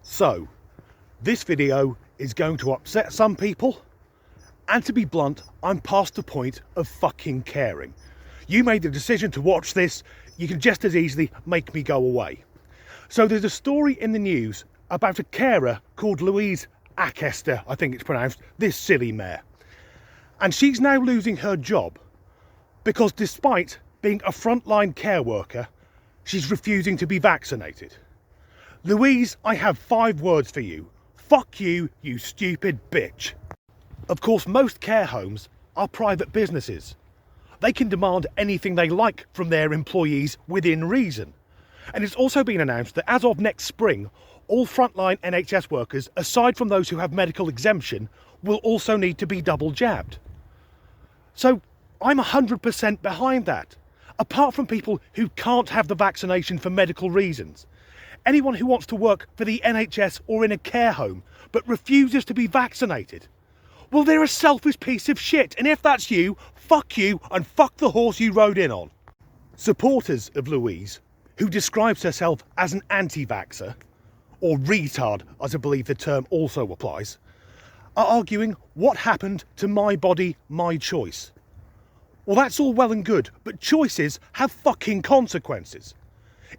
So, this video is going to upset some people, and to be blunt, I'm past the point of fucking caring. You made the decision to watch this, you can just as easily make me go away. So there's a story in the news about a carer called Louise Akester, I think it's pronounced, this silly mare. And she's now losing her job because despite being a frontline care worker, she's refusing to be vaccinated. Louise, I have 5 words for you. Fuck you, you stupid bitch. Of course, most care homes are private businesses. They can demand anything they like from their employees within reason. And it's also been announced that as of next spring, all frontline NHS workers, aside from those who have medical exemption, will also need to be double jabbed. So I'm 100% behind that. Apart from people who can't have the vaccination for medical reasons. Anyone who wants to work for the NHS or in a care home but refuses to be vaccinated, well, they're a selfish piece of shit, and if that's you and fuck the horse you rode in on. Supporters of Louise, who describes herself as an anti-vaxxer, or retard as I believe the term also applies, are arguing what happened to my body, my choice. Well, that's all well and good, but choices have fucking consequences.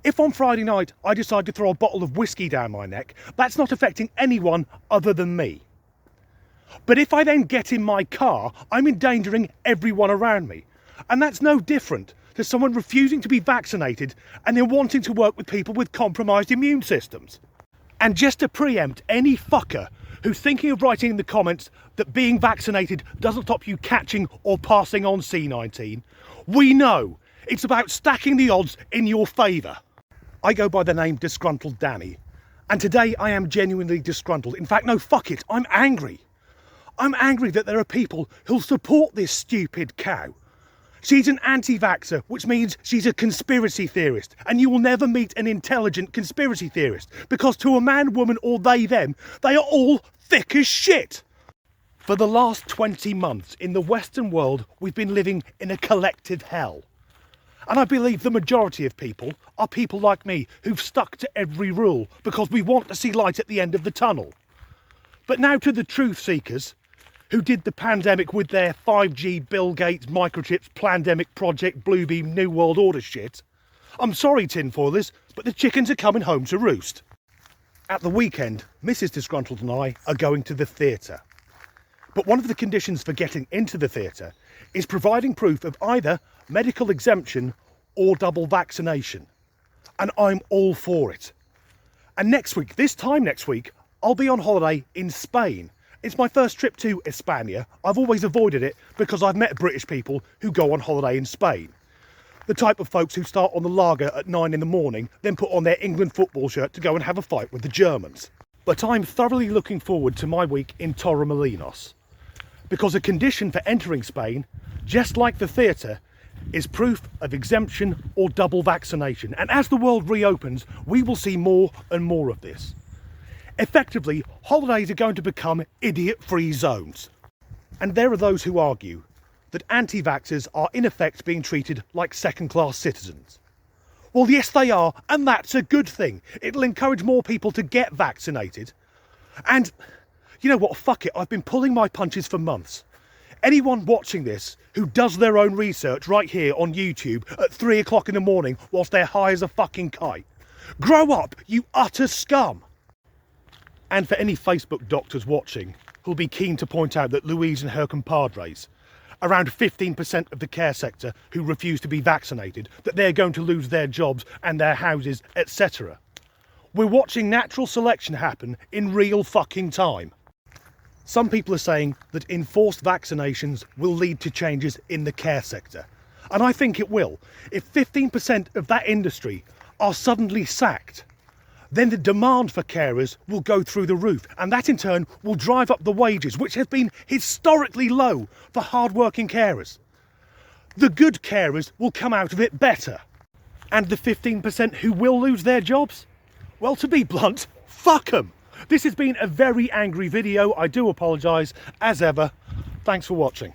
If on Friday night I decide to throw a bottle of whiskey down my neck, that's not affecting anyone other than me. But if I then get in my car, I'm endangering everyone around me. And that's no different to someone refusing to be vaccinated and then wanting to work with people with compromised immune systems. And just to preempt any fucker who's thinking of writing in the comments that being vaccinated doesn't stop you catching or passing on C19, we know it's about stacking the odds in your favour. I go by the name Disgruntled Danny, and today I am genuinely disgruntled. In fact, no, fuck it, I'm angry. I'm angry that there are people who'll support this stupid cow. She's an anti-vaxxer, which means she's a conspiracy theorist, and you will never meet an intelligent conspiracy theorist, because to a man, woman, or they, them, they are all thick as shit. For the last 20 months in the Western world, we've been living in a collective hell. And I believe the majority of people are people like me who've stuck to every rule because we want to see light at the end of the tunnel. But now to the truth seekers who did the pandemic with their 5G, Bill Gates, microchips, plandemic project, Bluebeam, New World Order shit. I'm sorry, tinfoilers, but the chickens are coming home to roost. At the weekend, Mrs. Disgruntled and I are going to the theatre. But one of the conditions for getting into the theatre is providing proof of either medical exemption or double vaccination. And I'm all for it. And next week, this time next week, I'll be on holiday in Spain. It's my first trip to España. I've always avoided it because I've met British people who go on holiday in Spain. The type of folks who start on the lager at 9 in the morning, then put on their England football shirt to go and have a fight with the Germans. But I'm thoroughly looking forward to my week in Torremolinos, because a condition for entering Spain, just like the theatre, is proof of exemption or double vaccination. And as the world reopens, we will see more and more of this. Effectively, holidays are going to become idiot-free zones. And there are those who argue that anti-vaxxers are in effect being treated like second-class citizens. Well, yes they are, and that's a good thing. It'll encourage more people to get vaccinated. And you know what, fuck it, I've been pulling my punches for months. Anyone watching this who does their own research right here on YouTube at 3 o'clock in the morning whilst they're high as a fucking kite, grow up, you utter scum. And for any Facebook doctors watching who'll be keen to point out that Louise and her compadres, around 15% of the care sector who refuse to be vaccinated, that they're going to lose their jobs and their houses, etc. We're watching natural selection happen in real fucking time. Some people are saying that enforced vaccinations will lead to changes in the care sector. And I think it will. If 15% of that industry are suddenly sacked, then the demand for carers will go through the roof, and that in turn will drive up the wages, which have been historically low for hard-working carers. The good carers will come out of it better. And the 15% who will lose their jobs? Well, to be blunt, fuck them. This has been a very angry video. I do apologise, as ever. Thanks for watching.